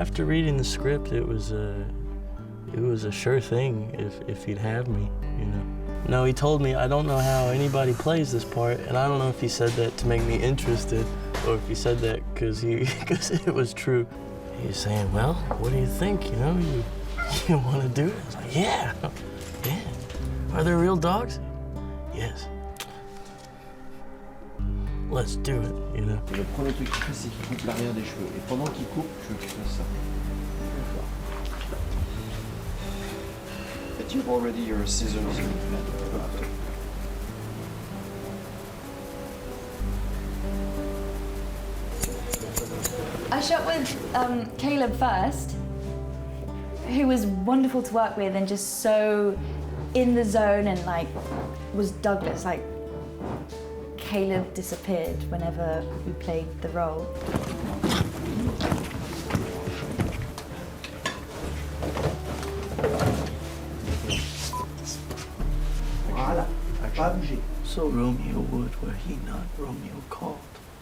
After reading the script, it was a sure thing if he'd have me, you know. No, he told me, I don't know how anybody plays this part, and I don't know if he said that to make me interested or if he said that because it was true. He was saying, well, what do you think, you know? You want to do it? I was like, yeah. Are there real dogs? Yes. Let's do it, you know. Le premier truc qu'il fait, c'est qu'il coupe l'arrière des cheveux. Et pendant qu'il coupe, je veux que tu fasses ça. But you've already your scissors in hand. I shot with Caleb first, who was wonderful to work with and just so in the zone and like was Douglas. Like Caleb disappeared whenever we played the role. Voilà, pas bouger. So Romeo would where he not Romeo called.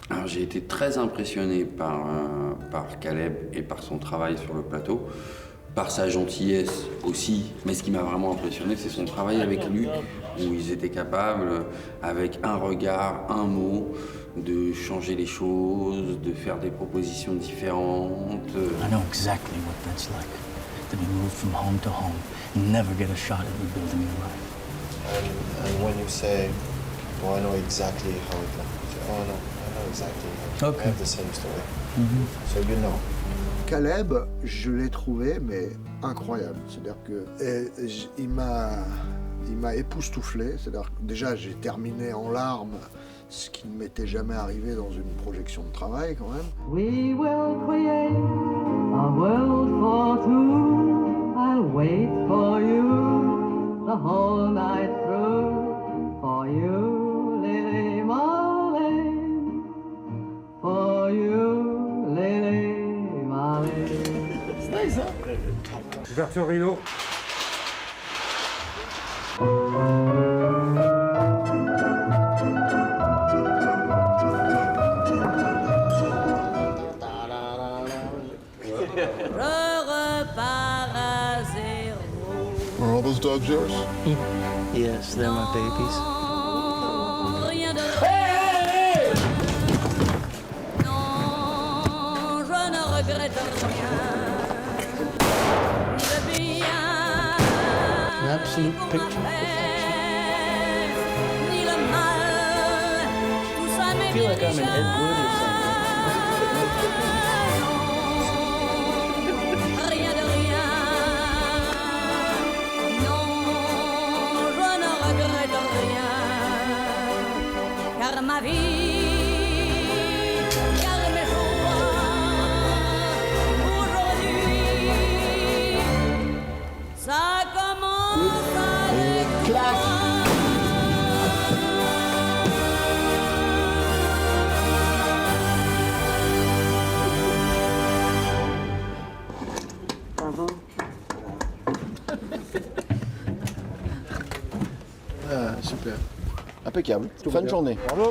Alors j'ai été très impressionné par Caleb et par son travail sur le plateau, par sa gentillesse aussi, mais ce qui m'a vraiment impressionné, c'est son travail avec lui, où ils étaient capables, avec un regard, un mot, de changer les choses, de faire des propositions différentes. I know exactly what that's like, to be moved from home to home and never get a shot at rebuilding your life. And when you say, well, I know exactly how it went, you say, oh no, I know exactly. Okay. I have the same story. So you know. Caleb, je l'ai trouvé, mais incroyable. C'est-à-dire que il m'a époustouflé. C'est-à-dire que déjà, j'ai terminé en larmes, ce qui ne m'était jamais arrivé dans une projection de travail, quand même. We will create a world for two. I'll wait for you the whole night through. For you, Lily Marley. For you, Lily Marley. C'est nice, hein? Ouverture rideau. Are all those dogs yours? Yes, they're my babies. Non, je ne regrette rien. An absolute picture of perfection. I feel like I'm in Ed Wood or something. Rien de rien. Non, je ne regrette rien. Car ma vie, car mes joies, aujourd'hui, ça commence avec toi. Ah, super. Impeccable. Fin de journée. Bravo.